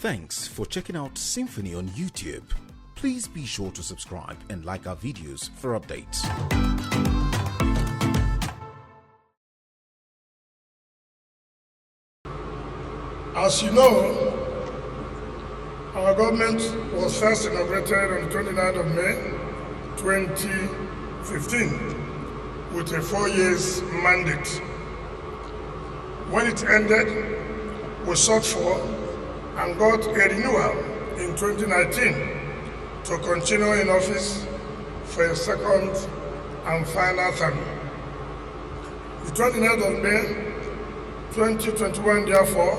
Thanks for checking out SYMFONI on YouTube. Please be sure to subscribe and like our videos for updates. As you know, our government was first inaugurated on the 29th of May 2015 with a 4-year mandate. When it ended, we sought for and got a renewal in 2019 to continue in office for a second and final term. The 29th of May 2021, therefore,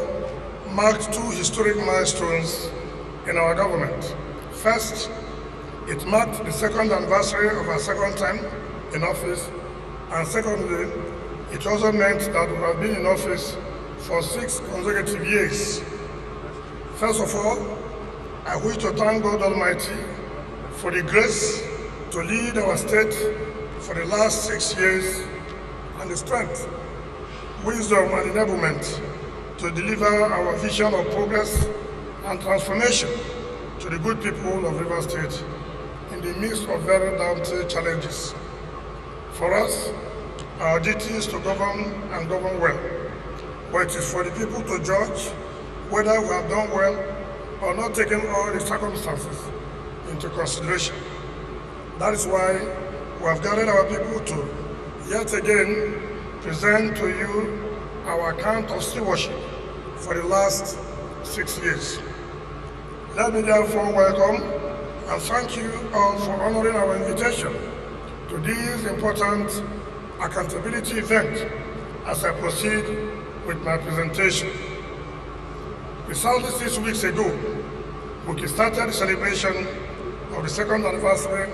marked two historic milestones in our government. First, it marked the second anniversary of our second term in office, and secondly, it also meant that we have been in office for 6 consecutive years. First of all, I wish to thank God Almighty for the grace to lead our state for the last 6 years and the strength, wisdom and enablement to deliver our vision of progress and transformation to the good people of Rivers State in the midst of very daunting challenges. For us, our duty is to govern and govern well, but it is for the people to judge whether we have done well or not taken all the circumstances into consideration. That is why we have gathered our people to yet again present to you our account of stewardship for the last 6 years. Let me therefore welcome and thank you all for honoring our invitation to this important accountability event as I proceed with my presentation. Precisely 6 weeks ago, we started the celebration of the second anniversary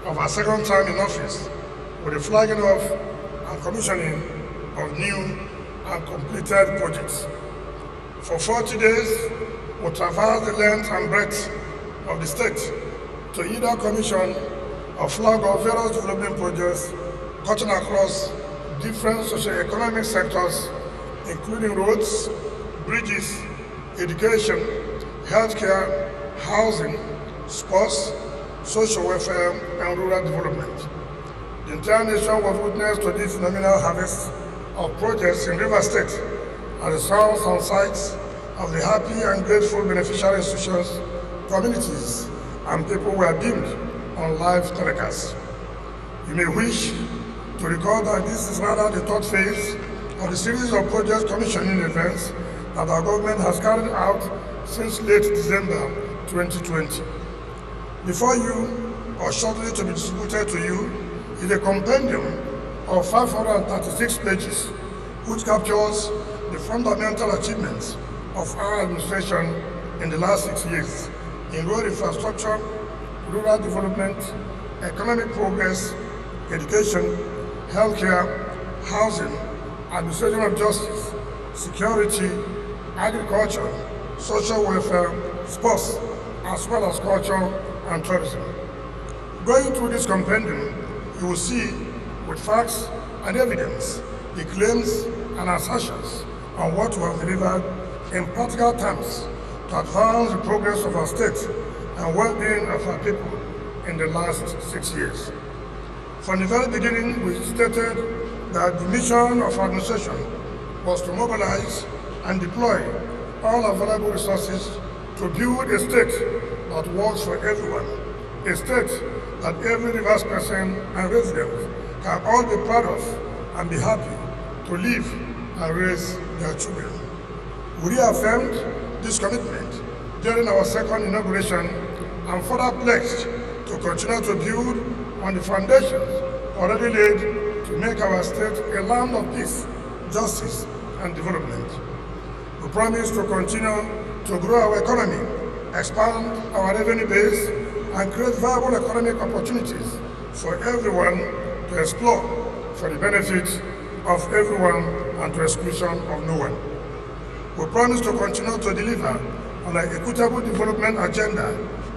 of our second time in office with the flagging off and commissioning of new and completed projects. For 40 days, we traversed the length and breadth of the state to either commission or flag off various development projects cutting across different socio-economic sectors, including roads, bridges, education, healthcare, housing, sports, social welfare, and rural development. The entire nation was witness to this phenomenal harvest of projects in Rivers State as the sounds and sights of the happy and grateful beneficiary institutions, communities, and people were beamed on live telecasts. You may wish to recall that this is rather the third phase of the series of project commissioning events that our government has carried out since late December 2020. Before you, or shortly to be distributed to you, is a compendium of 536 pages, which captures the fundamental achievements of our administration in the last 6 years in road infrastructure, rural development, economic progress, education, healthcare, housing, administration of justice, security, agriculture, social welfare, sports, as well as culture and tourism. Going through this compendium, you will see with facts and evidence the claims and assertions on what we have delivered in practical terms to advance the progress of our state and well-being of our people in the last 6 years. From the very beginning, we stated that the mission of our administration was to mobilize and deploy all available resources to build a state that works for everyone, a state that every Rivers person and resident can all be proud of and be happy to live and raise their children. We reaffirmed this commitment during our second inauguration and further pledged to continue to build on the foundations already laid to make our state a land of peace, justice, and development. We promise to continue to grow our economy, expand our revenue base, and create viable economic opportunities for everyone to explore for the benefit of everyone and to exclusion of no one. We promise to continue to deliver on an equitable development agenda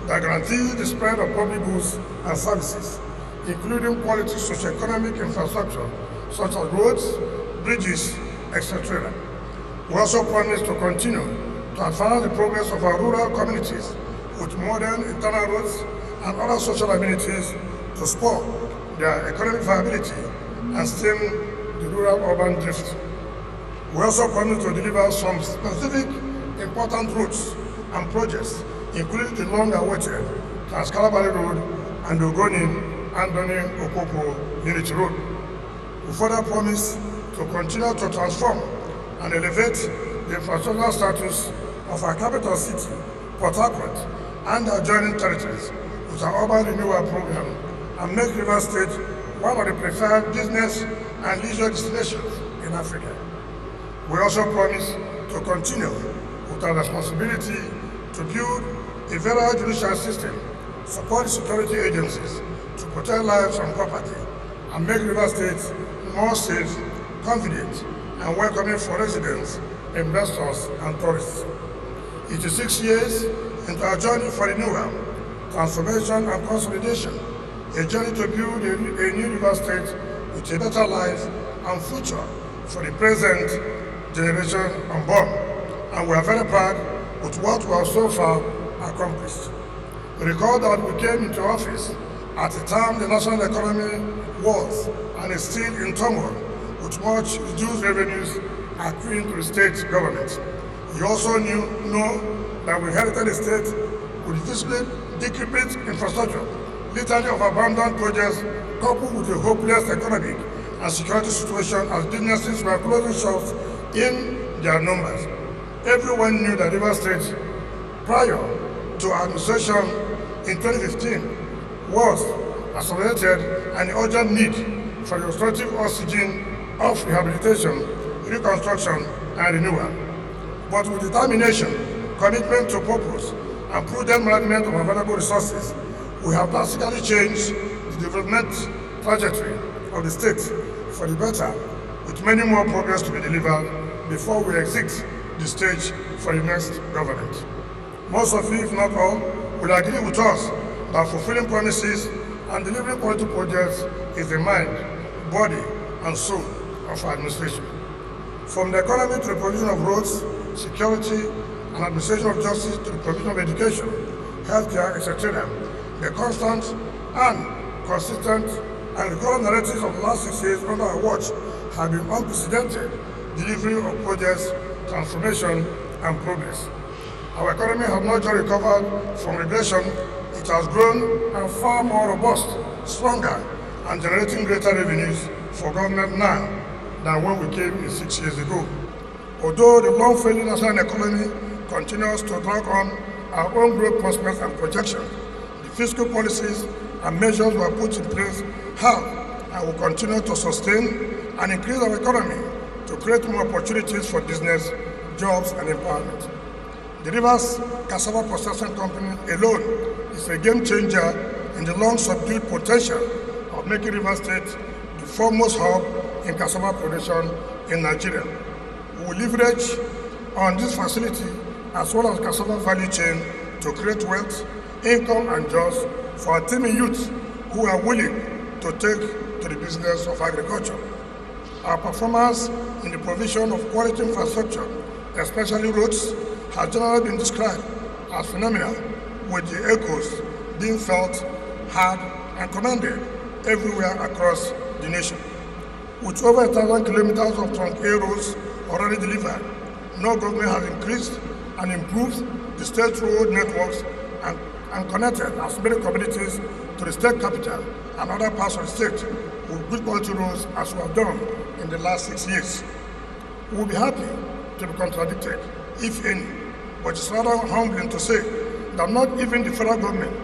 that guarantees the spread of public goods and services, including quality socio-economic infrastructure such as roads, bridges, etc. We also promise to continue to advance the progress of our rural communities with modern internal roads and other social amenities to spur their economic viability and stem the rural-urban drift. We also promise to deliver some specific important routes and projects, including the long-awaited Trans-Calabari Road and the Ogoni-Andoni-Okoko Unity Road. We further promise to continue to transform and elevate the infrastructural status of our capital city, Port Harcourt, and the adjoining territories with our urban renewal program and make Rivers State one of the preferred business and leisure destinations in Africa. We also promise to continue with our responsibility to build a federal judicial system, support security agencies to protect lives and property, and make Rivers State more safe, confident, and welcoming for residents, investors, and tourists. 86 years into our journey for renewal, transformation, and consolidation, a journey to build a new Rivers State with a better life and future for the present generation unborn. And we are very proud with what we have so far accomplished. Recall that we came into office at a time the national economy was and is still in turmoil, with much reduced revenues accruing to the state government. You also know that we inherited a state with visibly decrepit infrastructure, litany of abandoned projects, coupled with a hopeless economic and security situation as businesses were closing shops in their numbers. Everyone knew that Rivers State, prior to our administration in 2015, was accelerated an urgent need for the restorative oxygen of rehabilitation, reconstruction, and renewal. But with determination, commitment to purpose, and prudent management of available resources, we have drastically changed the development trajectory of the state for the better, with many more progress to be delivered before we exit the stage for the next government. Most of you, if not all, will agree with us that fulfilling promises and delivering quality projects is the mind, body, and soul of our administration. From the economy to the provision of roads, security, and administration of justice to the provision of education, healthcare, etc., the constant and consistent and recurrent narratives of the last 6 years under our watch have been unprecedented delivery of projects, transformation, and progress. Our economy has not just recovered from regression, it has grown and far more robust, stronger, and generating greater revenues for government now than when we came in 6 years ago. Although the long-failing national economy continues to drag on our own growth prospects and projections, the fiscal policies and measures we have put in place have and will continue to sustain and increase our economy to create more opportunities for business, jobs, and empowerment. The Rivers Cassava Processing Company alone is a game changer in the long subdued potential of making Rivers State the foremost hub in cassava production in Nigeria. We will leverage on this facility as well as cassava value chain to create wealth, income, and jobs for our teeming youth who are willing to take to the business of agriculture. Our performance in the provision of quality infrastructure, especially roads, has generally been described as phenomenal, with the echoes being felt, heard, and commended everywhere across the nation. With over 1,000 kilometers of trunk A roads already delivered, no government has increased and improved the state road networks and connected as many communities to the state capital and other parts of the state with good quality roads as we have done in the last 6 years. We will be happy to be contradicted, if any, but it's rather humbling to say that not even the federal government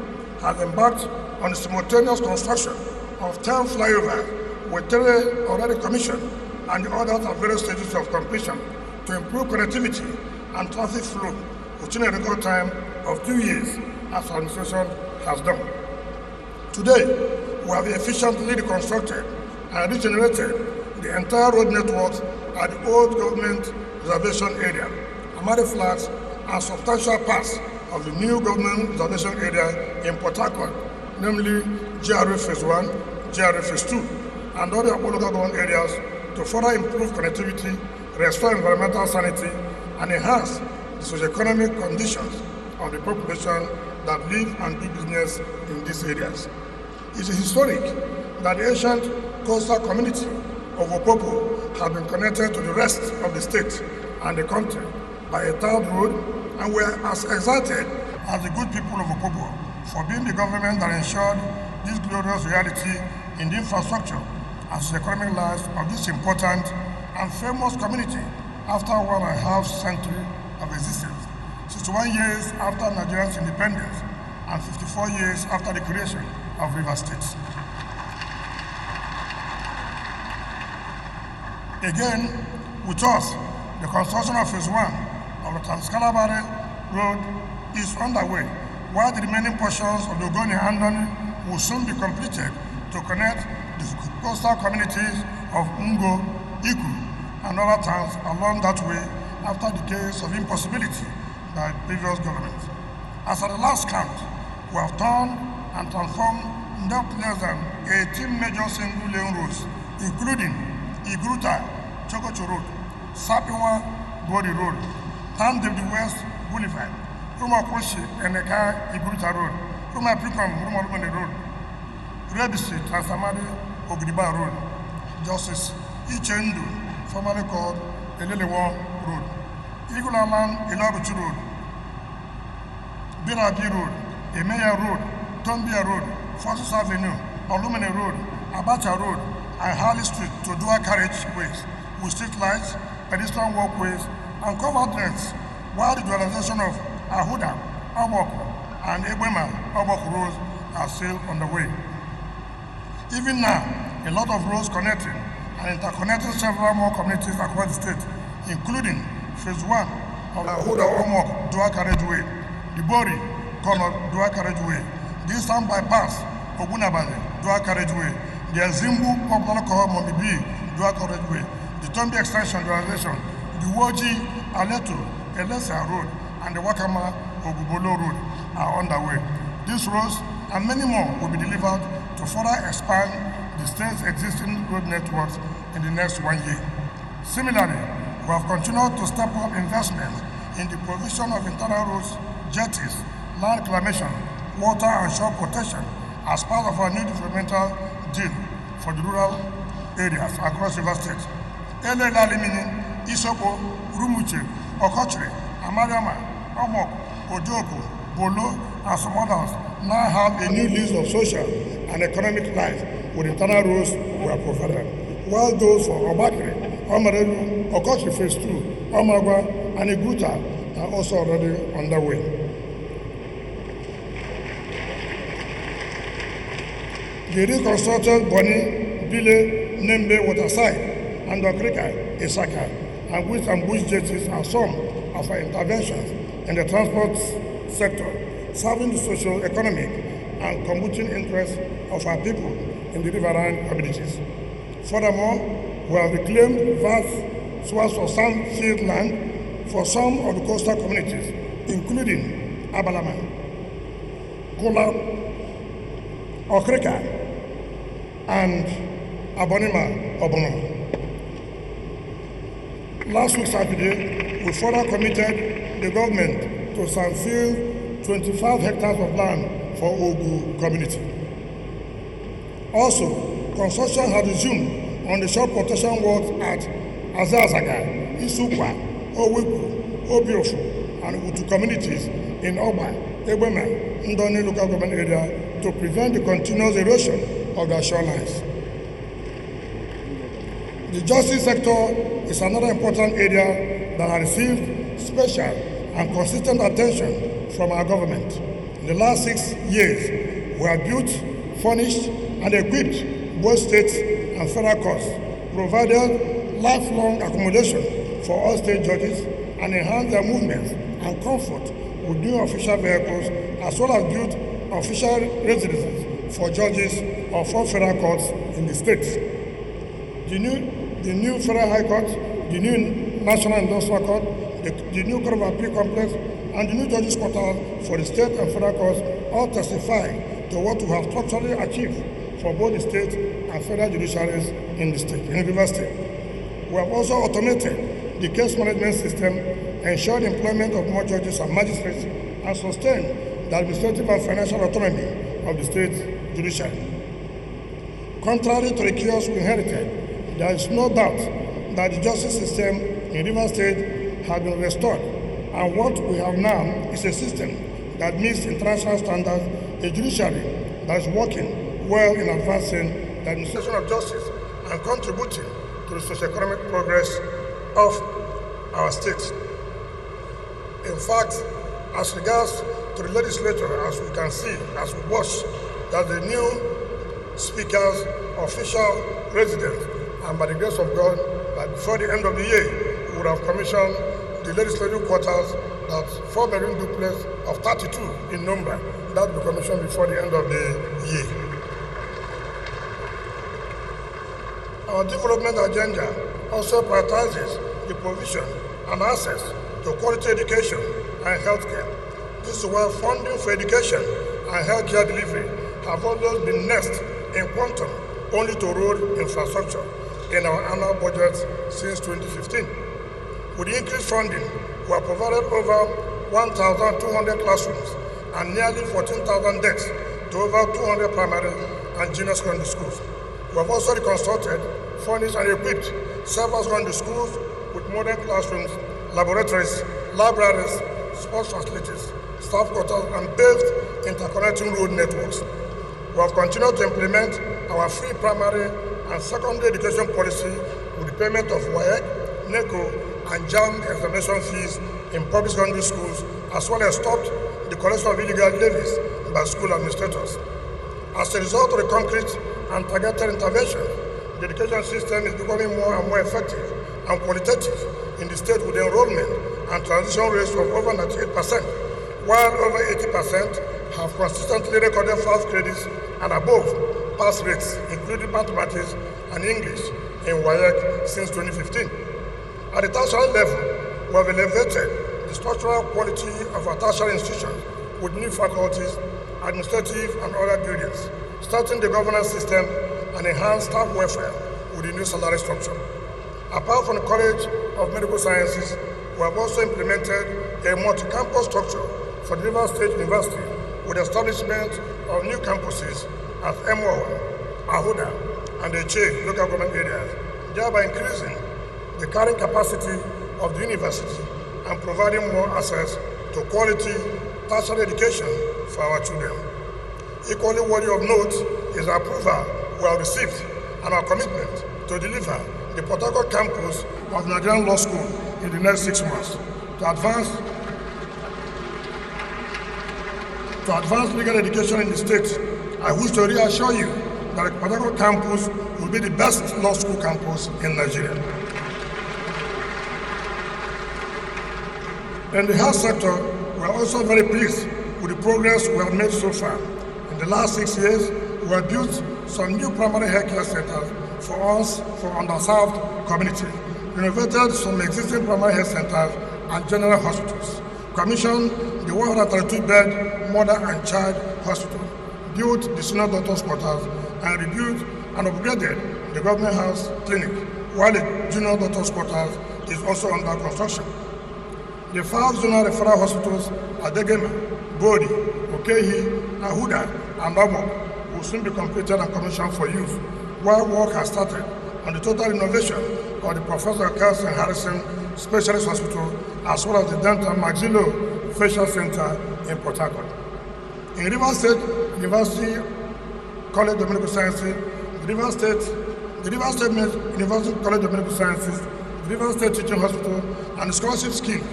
has embarked on the simultaneous construction of 10 flyovers, with 3 already commissioned and the others at various stages of completion to improve connectivity and traffic flow within a record time of 2 years, as our administration has done. Today, we have efficiently reconstructed and regenerated the entire road network at the old government reservation area, Amadi Flats, and substantial parts of the new government reservation area in Port Harcourt, namely GRA Phase 1, GRA Phase 2, and other local government areas to further improve connectivity, restore environmental sanity, and enhance the socio-economic conditions of the population that live and do business in these areas. It is historic that the ancient coastal community of Opopo have been connected to the rest of the state and the country by a third road, and we are as excited as the good people of Opopo for being the government that ensured this glorious reality in the infrastructure and socio-economic lives of this important and famous community after 1.5 centuries of existence, 61 years after Nigeria's independence and 54 years after the creation of Rivers State. Again, with us, the construction of Phase 1 of the Trans-Calabari Road is underway, while the remaining portions of the Ogoni-Andoni will soon be completed to connect the coastal communities of Ngo, Iku, and other towns along that way after decades of impossibility by previous governments. As at the last count, we have turned and transformed no less than 18 major single-lane roads, including Igruta, Chokocho Road, Sapiwa, Body Road, Tandem West Boulevard, Rumakoshi, Eneka, Igruta Road, Rumapikam, Rumarumane Road, Rebisi, Transamadi, Ogriba Road, Justice Ichendu, formerly called Elelewa Road, Igulaman, Ilabuchu Road, Biragi Road, Emeya Road, Tombia Road, Forces Avenue, Olumene Road, Abacha Road, and Harley Street to dual carriageways with street lights, pedestrian walkways, and covered nets, while the dualization of Ahuda, Obok, and Ebema, Obok roads are still on the way. Even now, a lot of roads connecting and interconnecting several more communities across the state, including Phase 1 of the Ahuda Omok dual carriageway, the Bori Kono dual carriageway, the Eastern Bypass, Ogunabale dual carriageway, the Azimbu popular called Momibi dual carriageway, the Tombi Extension dualization, the Woji Aleto Elesa Road, and the Wakama Ogubolo Road are underway. These roads and many more will be delivered to further expand the state's existing road networks in the next 1 year. Similarly, we have continued to step up investments in the provision of internal roads, jetties, land reclamation, water and shore protection as part of our new developmental deal for the rural areas across Rivers State. Elela Limini, Isoko, Rumuche, Okochre, Amariama, Omok, Ojoko, Bolo, and some others now have a new list of social and economic life with internal roads we are provided, while those for Obakere, Omarelu, Okochre Phase 2, Omagwa, and Iguta are also already underway. The reconstructed Boni, Bile, Nembe, Waterside, and Okrika, Isaka, and Wheat and Bush jetties are some of our interventions in the transport sector, serving the social, economic, and commuting interests of our people in the riverine communities. Furthermore, we have reclaimed vast swaths of sandfield land for some of the coastal communities, including Abalama, Kola, Okrika, and Abonima Obono. Last week Saturday, we further committed the government to sandfield 25 hectares of land for Ogu community. Also, construction has resumed on the shore protection works at Azazaga, Isukwa, Oweku, Obiofu, and Utu communities in Oba, Ebema, Ndoni local government area to prevent the continuous erosion of their shorelines. The justice sector is another important area that has received special and consistent attention from our government. In the last 6 years, we have built, furnished, and equipped both states and federal courts, provided lifelong accommodation for all state judges, and enhanced their movements and comfort with new official vehicles, as well as built official residences for judges of all federal courts in the states. The new Federal High Court, the new National Industrial Court, the new Court of Appeal Complex, and the new Judges Quarter for the state and federal courts all testify to what we have structurally achieved for both the state and federal judiciaries in the state, in Rivers State. We have also automated the case management system ensure the employment of more judges and magistrates, and sustain the administrative and financial autonomy of the state judiciary. Contrary to the chaos we inherited, there is no doubt that the justice system in Rivers State has been restored, and what we have now is a system that meets international standards, a judiciary that is working well in advancing the administration of justice and contributing to the socio-economic progress of our state. In fact, as regards to the legislature, as we can see, as we watch, that the new speaker's official residence, and by the grace of God, that before the end of the year, we would have commissioned the legislative quarters, that 4-bedroom duplex of 32 in number, that will be commissioned before the end of the year. Our development agenda also prioritizes the provision and access to quality education and healthcare. This is why funding for education and healthcare delivery have always been next in quantum only to road infrastructure in our annual budget since 2015. With the increased funding, we have provided over 1,200 classrooms and nearly 14,000 desks to over 200 primary and junior secondary schools. We have also reconstructed, furnished and equipped several secondary schools with modern classrooms, laboratories, libraries, sports facilities, staff quarters, and paved interconnecting road networks. We have continued to implement our free primary and secondary education policy with the payment of Wike, NECO, and JAM examination fees in public secondary schools, as well as stopped the collection of illegal levies by school administrators. As a result of the concrete and targeted intervention, the education system is becoming more and more effective and qualitative in the state, with enrollment and transition rates of over 98%, while over 80% have consistently recorded first credits and above pass rates, including mathematics and English in WIEC since 2015. At the tertiary level, we have elevated the structural quality of our tertiary institutions with new faculties, administrative and other buildings, starting the governance system and enhanced staff welfare with the new salary structure. Apart from the College of Medical Sciences, we have also implemented a multi-campus structure for the Rivers State University with the establishment of new campuses at MO, AUDA, and the Che local government areas, thereby increasing the carrying capacity of the university and providing more access to quality tertiary education for our children. Equally worthy of note is the approval we have received and our commitment to deliver the Port Harcourt campus of Nigerian Law School in the next 6 months to advance legal education in the state. I wish to reassure you that the Port Harcourt campus will be the best law school campus in Nigeria. In the health sector, we are also very pleased with the progress we have made so far. In the last 6 years, we have built some new primary health care centers for underserved communities, renovated some existing primary health centers and general hospitals, commissioned the 132-bed mother and child hospital, built the senior doctors' quarters, and rebuilt and upgraded the government house clinic, while the junior doctors' quarters is also under construction. The 5 zonal referral hospitals at Degema, Bodi, Okehi, Ahuda, and Babok will soon be completed and commissioned for use, while work has started on the total renovation of the Professor Kelson Harrison Specialist Hospital, as well as the Dental Maxillofacial Center in Port Harcourt. In Rivers State University College of Medical Sciences, the Rivers State University College of Medical Sciences, the Rivers State Teaching Hospital, and the scholarship scheme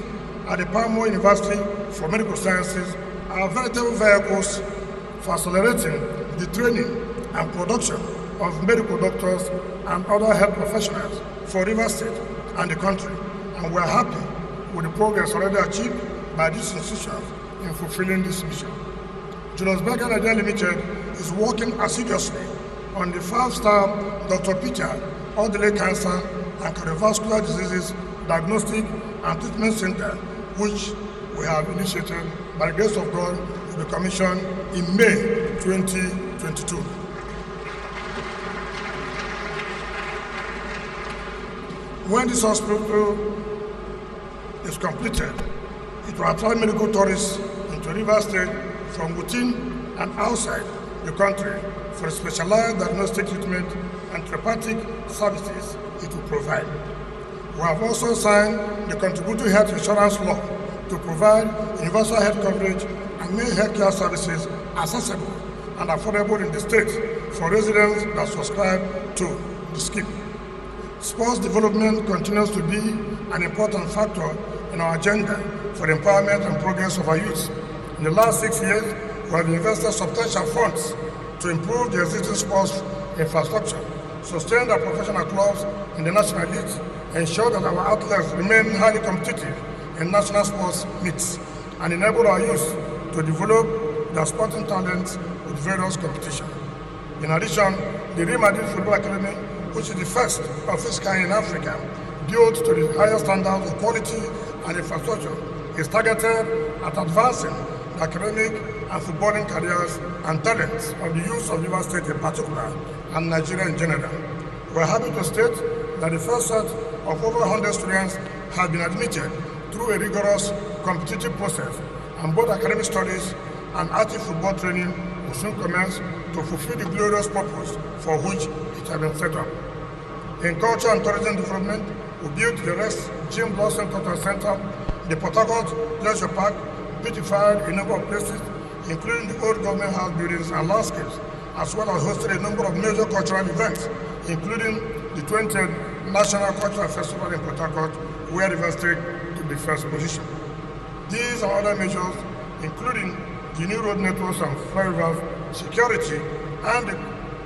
at the Palmo University for Medical Sciences are veritable vehicles for accelerating the training and production of medical doctors and other health professionals for Rivers State and the country, and we are happy with the progress already achieved by these institutions in fulfilling this mission. Julius Berger Nigeria Limited is working assiduously on the 5-star Dr. Peter ODILI Cancer and Cardiovascular Diseases Diagnostic and Treatment Center, which we have initiated by the grace of God to be commissioned in May 2022. When this hospital is completed, it will attract medical tourists into Rivers State from within and outside the country for specialized diagnostic treatment and therapeutic services it will provide. We have also signed the Contributory Health Insurance Law to provide universal health coverage and make healthcare services accessible and affordable in the state for residents that subscribe to the scheme. Sports development continues to be an important factor in our agenda for the empowerment and progress of our youth. In the last 6 years, we have invested substantial funds to improve the existing sports infrastructure, sustain our professional clubs in the national league, ensure that our athletes remain highly competitive in national sports meets, and enable our youth to develop their sporting talents with various competitions. In addition, the Real Madrid Football Academy, which is the first of its kind in Africa, built to the highest standards of quality and infrastructure, is targeted at advancing the academic and footballing careers and talents of the youth of Rivers State in particular and Nigeria in general. We are happy to state that the first set of over 100 students have been admitted through a rigorous competitive process, and both academic studies and active football training will soon commence to fulfill the glorious purpose for which it has been set up. In culture and tourism development, we built the Rex Jim Blossom Cultural Center, the Port Harcourt Leisure Park, beautified a number of places, including the old government house buildings and landscapes, as well as hosted a number of major cultural events, including the 20th National Cultural Festival in Port Harcourt, where Rivers State took the first position. These and other measures, including the new road networks and flyovers, security, and the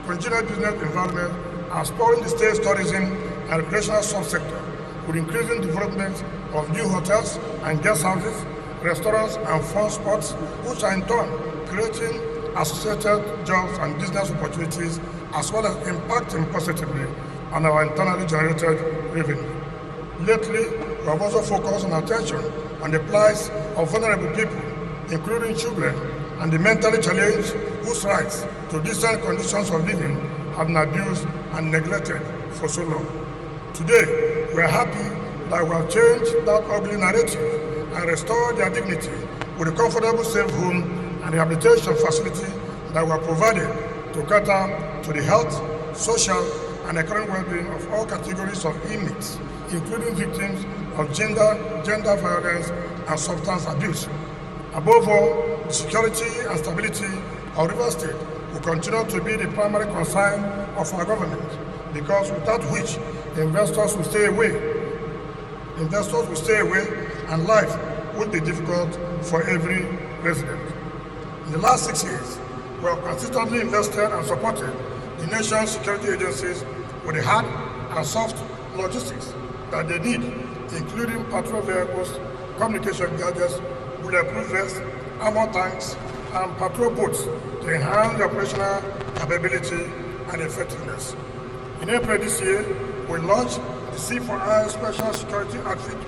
congenial business environment, are spurring the state's tourism and recreational subsector with increasing development of new hotels and guest houses, restaurants, and fun spots, which are in turn creating associated jobs and business opportunities, as well as impacting positively on our internally generated revenue. Lately, we have also focused on attention on the plight of vulnerable people, including children and the mentally challenged whose rights to decent conditions of living have been abused and neglected for so long. Today, we are happy that we have changed that ugly narrative and restored their dignity with a comfortable safe home and rehabilitation facility that were provided to cater to the health, social, and economic well-being of all categories of inmates, including victims of gender violence and substance abuse. Above all, the security and stability of Rivers State will continue to be the primary concern of our government, because without which investors will stay away, and life would be difficult for every resident. In the last 6 years, we have consistently invested and supported the nation's security agencies with the hard and soft logistics that they need, including patrol vehicles, communication gadgets, bulletproof vests, armor tanks, and patrol boats to enhance the operational capability and effectiveness. In April this year, we launched the C4I Special Security Outfit,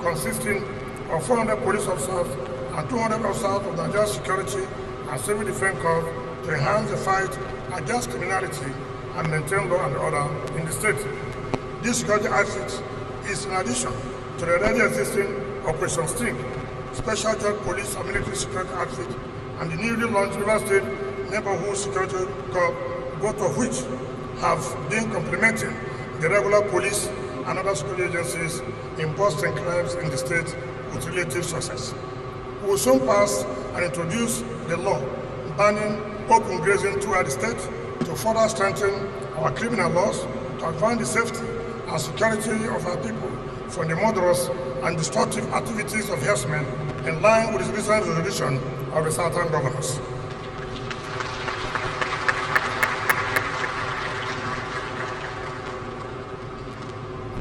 consisting of 400 police officers and 200 officers of the Nigerian Security and Civil Defense Corps to enhance the fight against criminality and maintain law and order in the state. This security outfit is in addition to the already existing Operation Sting, Special Joint Police and Military Security Outfit, and the newly launched Rivers State Neighborhood Security Corps, both of which have been complementing the regular police and other security agencies in busting crimes in the state with relative success. We will soon pass and introduce the law banning open grazing throughout the state to further strengthen our criminal laws, to advance the safety and security of our people from the murderous and destructive activities of herdsmen, in line with the recent resolution of the Southern Governors.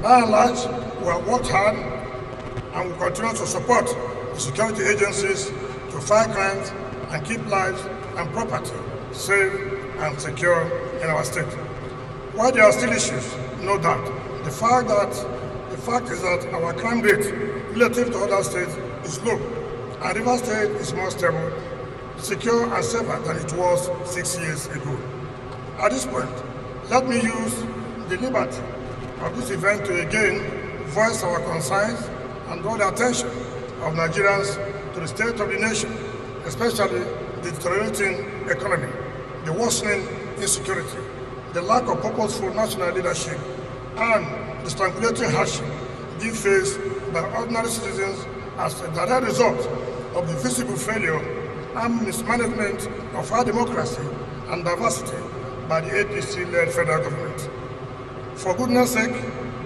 By and large, we have worked hard and will continue to support the security agencies to fight crimes and keep lives and property safe and secure in our state. While there are still issues, no doubt, the fact is that our crime rate relative to other states is low, and Rivers State is more stable, secure and safer than it was 6 years ago. At this point, let me use the liberty of this event to again voice our concerns and draw the attention of Nigerians to the state of the nation, especially the deteriorating economy, the worsening insecurity, the lack of purposeful national leadership, and the strangulating hardship being faced by ordinary citizens as a direct result of the visible failure and mismanagement of our democracy and diversity by the APC-led federal government. For goodness sake,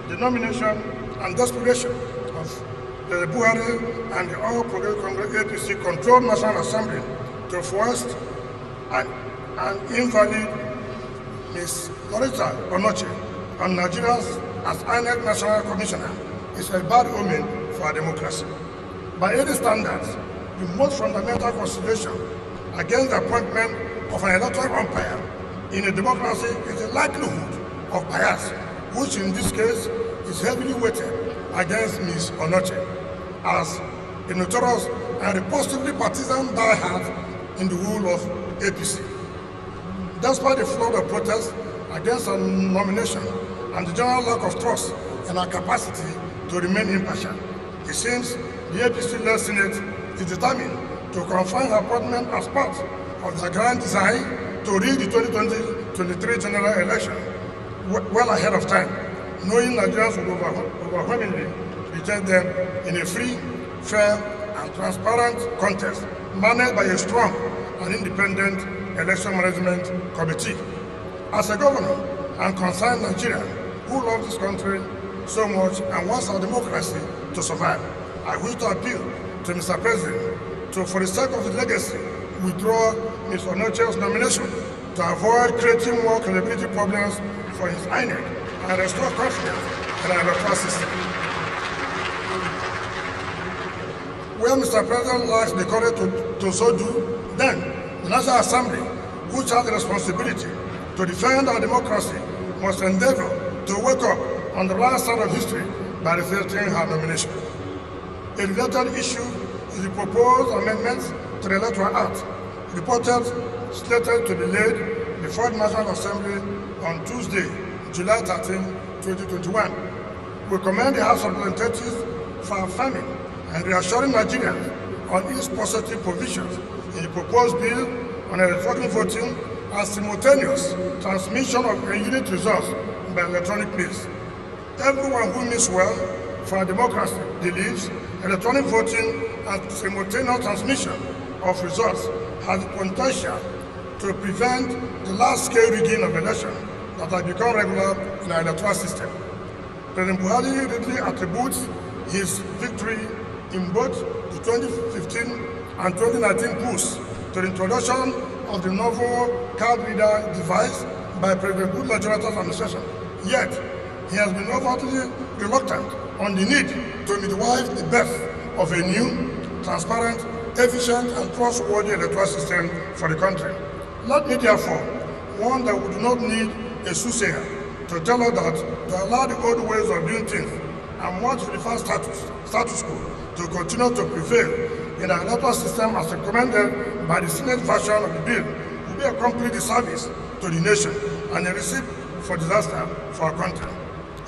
the nomination and desperation of the Buhari and the All Progressive Congress APC-controlled National Assembly to force an invalid Ms. Loretta Onoche on Nigerians as INEC National Commissioner is a bad omen for our democracy. By any standards, the most fundamental consideration against the appointment of an electoral umpire in a democracy is the likelihood of bias, which in this case is heavily weighted against Ms. Onoche as a notorious and repulsively partisan diehard in the rule of APC. Despite the flood of protests against her nomination and the general lack of trust in her capacity to remain impartial, it seems the APC-led Senate is determined to confirm her appointment as part of the grand design to rig the 2023 general election well ahead of time, knowing Nigerians will overwhelmingly reject them in a free, fair, and transparent contest managed by a strong and independent election management committee. As a governor and concerned Nigerian who loves this country so much and wants our democracy to survive, I wish to appeal to Mr. President to, for the sake of the legacy, withdraw Ms. Onoche's nomination to avoid creating more credibility problems for his INEC and restore confidence in our electoral system. Where Mr. President lacks the courage to so do, then the National Assembly, which has the responsibility to defend our democracy, must endeavor to wake up on the right side of history by rejecting her nomination. A related issue is the proposed amendments to the Electoral Act, reported slated to be laid before the National Assembly on Tuesday, July 13, 2021. We commend the House of Representatives for affirming and reassuring Nigerians on its positive provisions in the proposed bill on electronic voting and simultaneous transmission of unit results by electronic means. Everyone who means well for our democracy believes electronic voting and simultaneous transmission of results has the potential to prevent the large-scale rigging of elections that have become regular in our electoral system. President Buhari readily attributes his victory in both the 2015 and 2019 boosts to the introduction of the novel card reader device by President Goodluck Jonathan's administration. Yet, he has been overtly reluctant on the need to midwife the birth of a new, transparent, efficient, and trustworthy electoral system for the country. Let me therefore warn that we do not need a soothsayer to tell us that to allow the old ways of doing things and much preferred status quo to continue to prevail in our electoral system as recommended by the Senate version of the bill will be a complete disservice to the nation and a recipe for disaster for our country.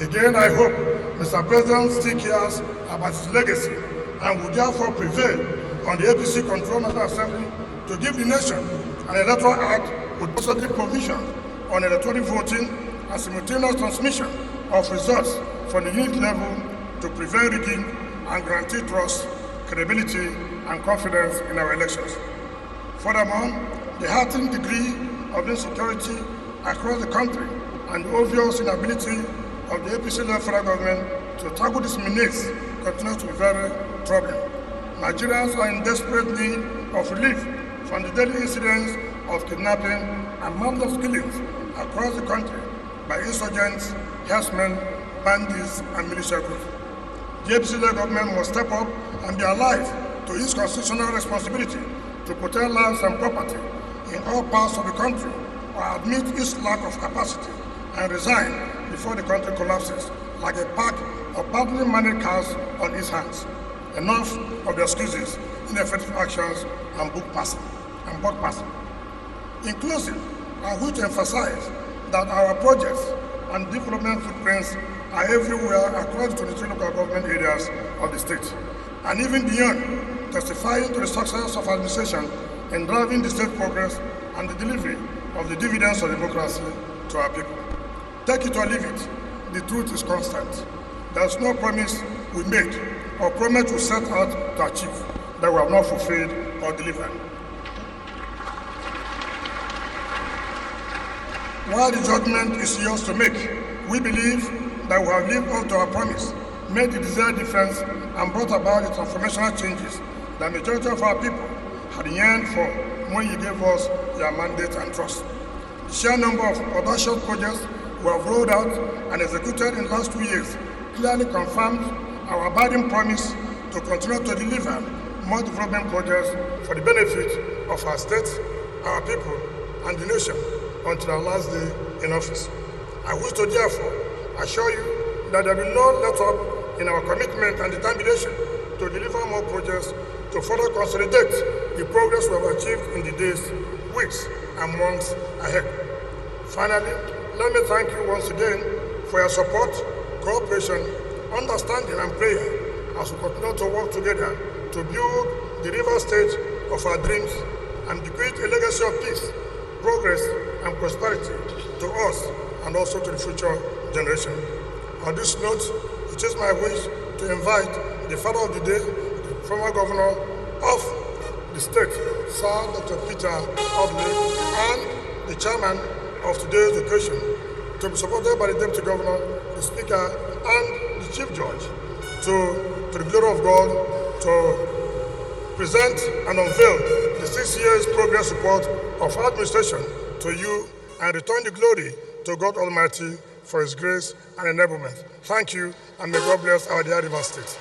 Again, I hope Mr. President still cares about his legacy and will therefore prevail on the APC-controlled National Assembly to give the nation an electoral act with positive provisions on electronic voting and simultaneous transmission of results from the unit level to prevent rigging and guarantee trust, credibility, and confidence in our elections. Furthermore, the heightened degree of insecurity across the country and the obvious inability of the APC-led federal government to tackle this menace continues to be very troubling. Nigerians are in desperate need of relief from the daily incidents of kidnapping and manslaughter killings across the country by insurgents, herdsmen, bandits, and militia groups. The APC-led government must step up and be alive to its constitutional responsibility to protect lives and property in all parts of the country, or admit its lack of capacity and resign before the country collapses like a pack of badly managed cars on its hands. Enough of the excuses, ineffective actions, and buck passing. In closing, I wish to emphasize that our projects and development footprints are everywhere across the 23 local government areas of the state, and even beyond, testifying to the success of administration in driving the state progress and the delivery of the dividends of democracy to our people. Take it or leave it, the truth is constant. There is no promise we made or promise we set out to achieve that we have not fulfilled or delivered. While the judgment is yours to make, we believe that we have lived up to our promise, made the desired difference, and brought about the transformational changes that the majority of our people had yearned for when you gave us your mandate and trust. The sheer number of audacious projects we have rolled out and executed in the last 2 years clearly confirms our abiding promise to continue to deliver more development projects for the benefit of our state, our people, and the nation until our last day in office. I wish to therefore assure you that there will be no let-up in our commitment and determination to deliver more projects to further consolidate the progress we have achieved in the days, weeks, and months ahead. Finally, let me thank you once again for your support, cooperation, understanding, and prayer as we continue to work together to build the river state of our dreams and bequeath a legacy of peace, progress, and prosperity to us and also to the future generation. On this note, it is my wish to invite the father of the day, the former governor of the state, Sir Dr. Peter Odley, and the chairman of today's occasion, to be supported by the deputy governor, the speaker, and the chief judge, to the glory of God, to present and unveil the 6 years progress report of administration to you and return the glory to God Almighty for His grace and enablement. Thank you, and may God bless our dear River State.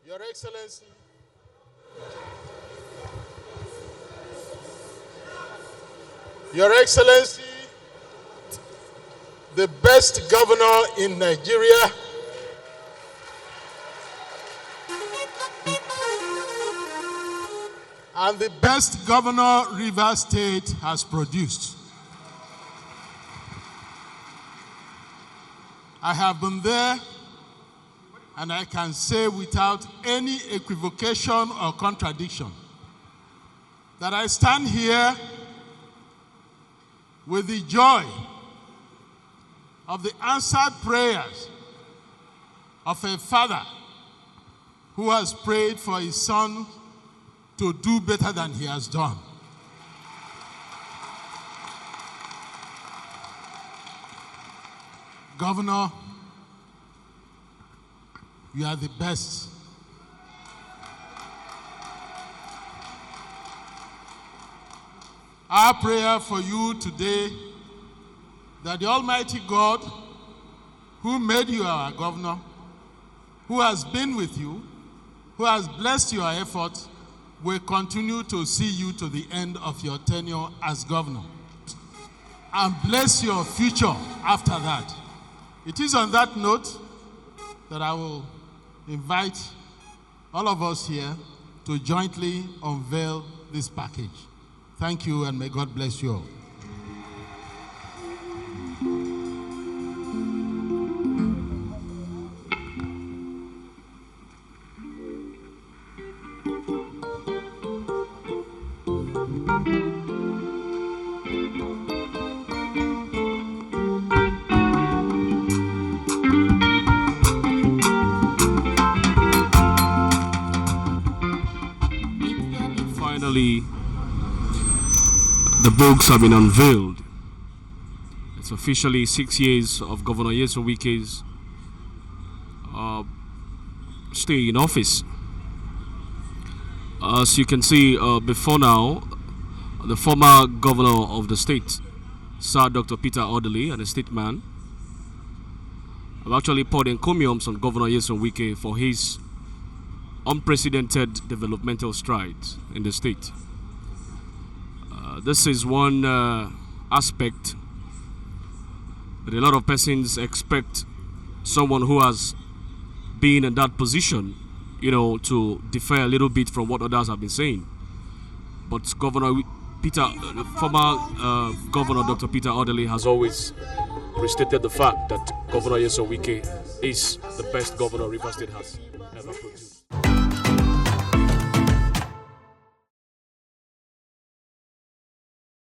Your Excellency, Your Excellency, the best governor in Nigeria, and the best governor Rivers State has produced. I have been there, and I can say without any equivocation or contradiction that I stand here with the joy of the answered prayers of a father who has prayed for his son to do better than he has done. Governor, you are the best. Our prayer for you today, that the Almighty God, who made you our governor, who has been with you, who has blessed your efforts, will continue to see you to the end of your tenure as governor, and bless your future after that. It is on that note that I will invite all of us here to jointly unveil this package. Thank you, and may God bless you all. Finally, the books have been unveiled. It's officially 6 years of Governor Nyesom Wike's stay in office. As you can see, before now, the former governor of the state, Sir Dr. Peter ODILI, and a statesman, have actually poured encomiums on Governor Nyesom Wike for his unprecedented developmental strides in the state. This is one aspect that a lot of persons expect someone who has been in that position, you know, to differ a little bit from what others have been saying. But former Governor Dr. Peter ODILI has always restated the fact that Governor Nyesom Wike is the best governor Rivers State has ever produced.